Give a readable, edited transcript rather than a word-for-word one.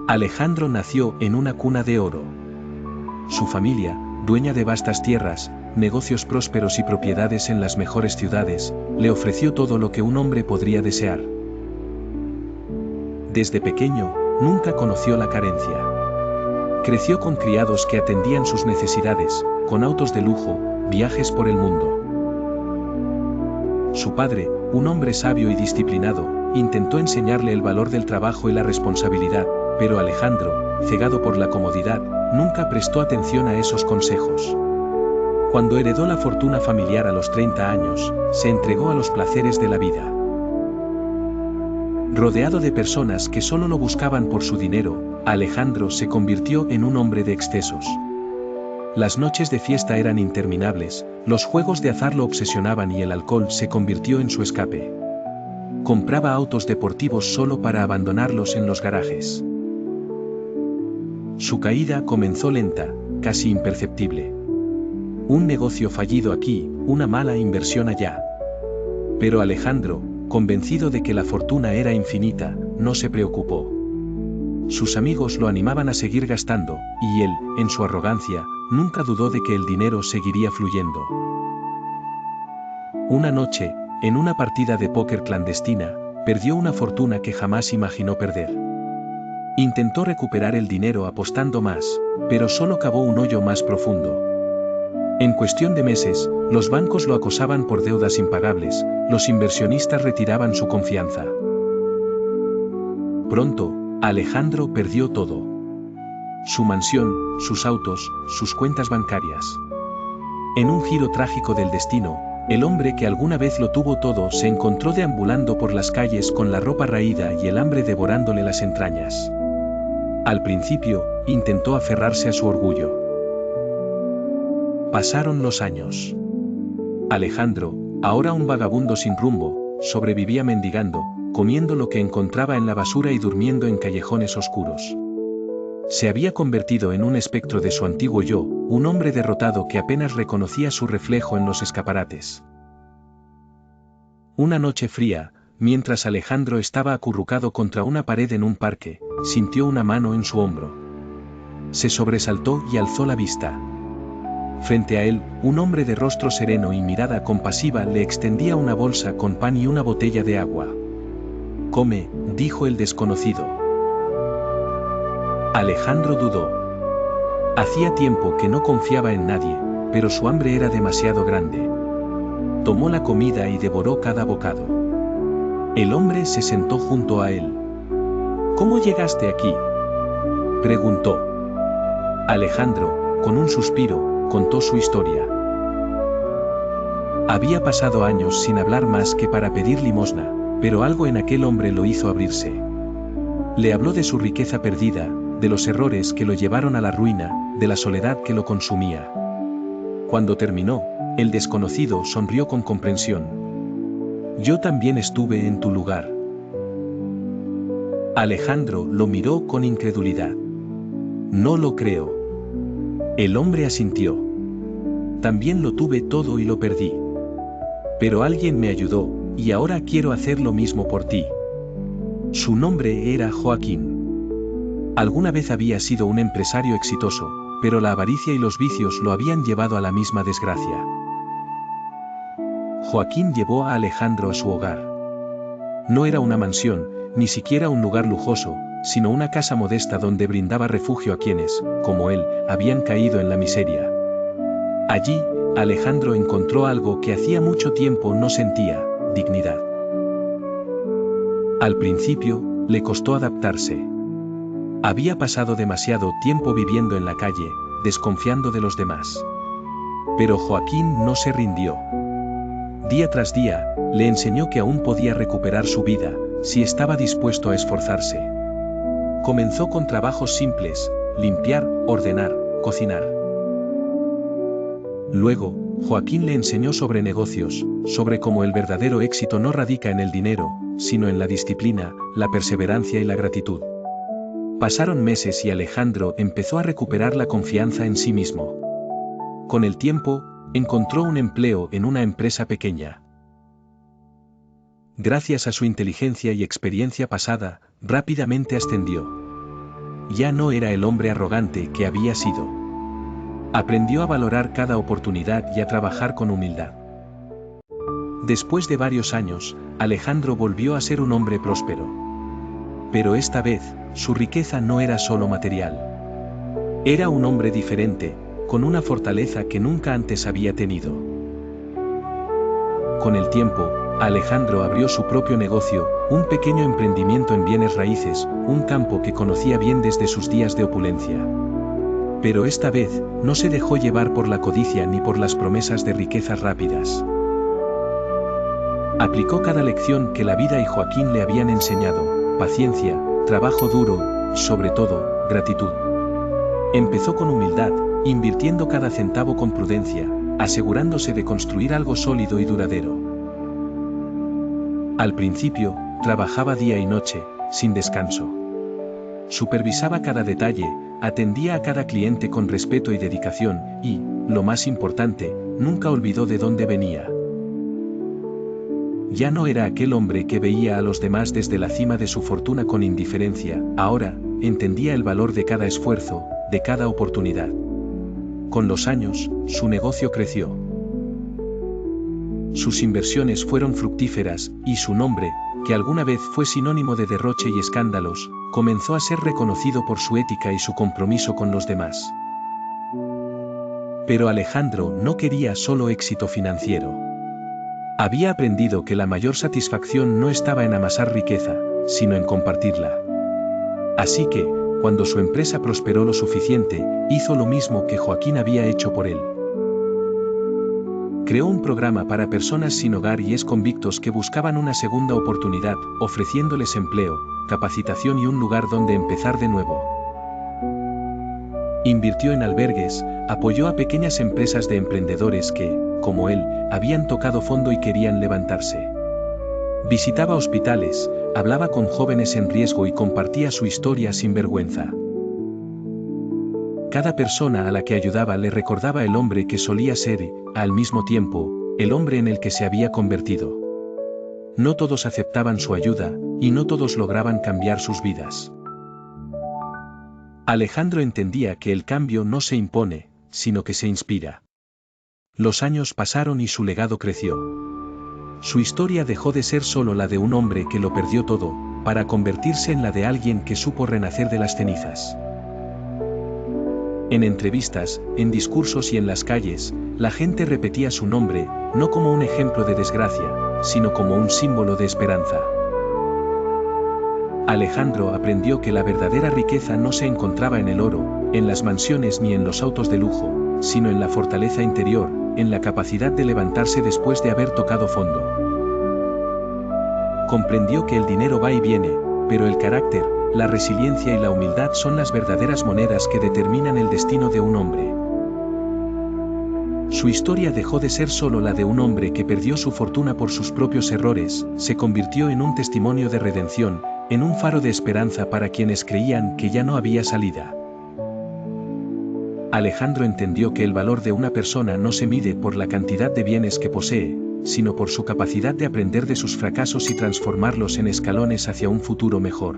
Alejandro nació en una cuna de oro. Su familia, dueña de vastas tierras, negocios prósperos y propiedades en las mejores ciudades, le ofreció todo lo que un hombre podría desear. Desde pequeño, nunca conoció la carencia. Creció con criados que atendían sus necesidades, con autos de lujo, viajes por el mundo. Su padre, un hombre sabio y disciplinado, intentó enseñarle el valor del trabajo y la responsabilidad, pero Alejandro, cegado por la comodidad, nunca prestó atención a esos consejos. Cuando heredó la fortuna familiar a los 30 años, se entregó a los placeres de la vida. Rodeado de personas que solo lo buscaban por su dinero, Alejandro se convirtió en un hombre de excesos. Las noches de fiesta eran interminables, los juegos de azar lo obsesionaban y el alcohol se convirtió en su escape. Compraba autos deportivos solo para abandonarlos en los garajes. Su caída comenzó lenta, casi imperceptible. Un negocio fallido aquí, una mala inversión allá. Pero Alejandro, convencido de que la fortuna era infinita, no se preocupó. Sus amigos lo animaban a seguir gastando, y él, en su arrogancia, nunca dudó de que el dinero seguiría fluyendo. Una noche, en una partida de póker clandestina, perdió una fortuna que jamás imaginó perder. Intentó recuperar el dinero apostando más, pero solo cavó un hoyo más profundo. En cuestión de meses, los bancos lo acosaban por deudas impagables, los inversionistas retiraban su confianza. Pronto, Alejandro perdió todo. Su mansión, sus autos, sus cuentas bancarias. En un giro trágico del destino, el hombre que alguna vez lo tuvo todo se encontró deambulando por las calles con la ropa raída y el hambre devorándole las entrañas. Al principio, intentó aferrarse a su orgullo. Pasaron los años. Alejandro, ahora un vagabundo sin rumbo, sobrevivía mendigando, comiendo lo que encontraba en la basura y durmiendo en callejones oscuros. Se había convertido en un espectro de su antiguo yo, un hombre derrotado que apenas reconocía su reflejo en los escaparates. Una noche fría, mientras Alejandro estaba acurrucado contra una pared en un parque, sintió una mano en su hombro. Se sobresaltó y alzó la vista. Frente a él, un hombre de rostro sereno y mirada compasiva le extendía una bolsa con pan y una botella de agua. «Come», dijo el desconocido. Alejandro dudó. Hacía tiempo que no confiaba en nadie, pero su hambre era demasiado grande. Tomó la comida y devoró cada bocado. El hombre se sentó junto a él. «¿Cómo llegaste aquí?», preguntó. Alejandro, con un suspiro, contó su historia. Había pasado años sin hablar más que para pedir limosna, pero algo en aquel hombre lo hizo abrirse. Le habló de su riqueza perdida, de los errores que lo llevaron a la ruina, de la soledad que lo consumía. Cuando terminó, el desconocido sonrió con comprensión. «Yo también estuve en tu lugar». Alejandro lo miró con incredulidad. «No lo creo». El hombre asintió. «También lo tuve todo y lo perdí. Pero alguien me ayudó, y ahora quiero hacer lo mismo por ti». Su nombre era Joaquín. Alguna vez había sido un empresario exitoso, pero la avaricia y los vicios lo habían llevado a la misma desgracia. Joaquín llevó a Alejandro a su hogar. No era una mansión, ni siquiera un lugar lujoso, sino una casa modesta donde brindaba refugio a quienes, como él, habían caído en la miseria. Allí, Alejandro encontró algo que hacía mucho tiempo no sentía: dignidad. Al principio, le costó adaptarse. Había pasado demasiado tiempo viviendo en la calle, desconfiando de los demás. Pero Joaquín no se rindió. Día tras día, le enseñó que aún podía recuperar su vida, si estaba dispuesto a esforzarse. Comenzó con trabajos simples: limpiar, ordenar, cocinar. Luego, Joaquín le enseñó sobre negocios, sobre cómo el verdadero éxito no radica en el dinero, sino en la disciplina, la perseverancia y la gratitud. Pasaron meses y Alejandro empezó a recuperar la confianza en sí mismo. Con el tiempo, encontró un empleo en una empresa pequeña. Gracias a su inteligencia y experiencia pasada, rápidamente ascendió. ya no era el hombre arrogante que había sido. Aprendió a valorar cada oportunidad y a trabajar con humildad. Después de varios años, Alejandro volvió a ser un hombre próspero. Pero esta vez, su riqueza no era solo material. Era un hombre diferente, con una fortaleza que nunca antes había tenido. Con el tiempo, Alejandro abrió su propio negocio, un pequeño emprendimiento en bienes raíces, un campo que conocía bien desde sus días de opulencia. Pero esta vez, no se dejó llevar por la codicia ni por las promesas de riquezas rápidas. Aplicó cada lección que la vida y Joaquín le habían enseñado: paciencia, trabajo duro, y sobre todo, gratitud. Empezó con humildad, invirtiendo cada centavo con prudencia, asegurándose de construir algo sólido y duradero. Al principio, trabajaba día y noche, sin descanso. Supervisaba cada detalle, atendía a cada cliente con respeto y dedicación, y, lo más importante, nunca olvidó de dónde venía. Ya no era aquel hombre que veía a los demás desde la cima de su fortuna con indiferencia, ahora, entendía el valor de cada esfuerzo, de cada oportunidad. Con los años, su negocio creció. Sus inversiones fueron fructíferas, y su nombre, que alguna vez fue sinónimo de derroche y escándalos, comenzó a ser reconocido por su ética y su compromiso con los demás. Pero Alejandro no quería solo éxito financiero. Había aprendido que la mayor satisfacción no estaba en amasar riqueza, sino en compartirla. Así que, cuando su empresa prosperó lo suficiente, hizo lo mismo que Joaquín había hecho por él. Creó un programa para personas sin hogar y exconvictos que buscaban una segunda oportunidad, ofreciéndoles empleo, capacitación y un lugar donde empezar de nuevo. Invirtió en albergues, apoyó a pequeñas empresas de emprendedores que, como él, habían tocado fondo y querían levantarse. Visitaba hospitales, hablaba con jóvenes en riesgo y compartía su historia sin vergüenza. Cada persona a la que ayudaba le recordaba el hombre que solía ser, al mismo tiempo, el hombre en el que se había convertido. No todos aceptaban su ayuda, y no todos lograban cambiar sus vidas. Alejandro entendía que el cambio no se impone, sino que se inspira. Los años pasaron y su legado creció. Su historia dejó de ser solo la de un hombre que lo perdió todo, para convertirse en la de alguien que supo renacer de las cenizas. En entrevistas, en discursos y en las calles, la gente repetía su nombre, no como un ejemplo de desgracia, sino como un símbolo de esperanza. Alejandro aprendió que la verdadera riqueza no se encontraba en el oro, en las mansiones ni en los autos de lujo, sino en la fortaleza interior, en la capacidad de levantarse después de haber tocado fondo. Comprendió que el dinero va y viene, pero el carácter, la resiliencia y la humildad son las verdaderas monedas que determinan el destino de un hombre. Su historia dejó de ser solo la de un hombre que perdió su fortuna por sus propios errores, se convirtió en un testimonio de redención, en un faro de esperanza para quienes creían que ya no había salida. Alejandro entendió que el valor de una persona no se mide por la cantidad de bienes que posee, sino por su capacidad de aprender de sus fracasos y transformarlos en escalones hacia un futuro mejor.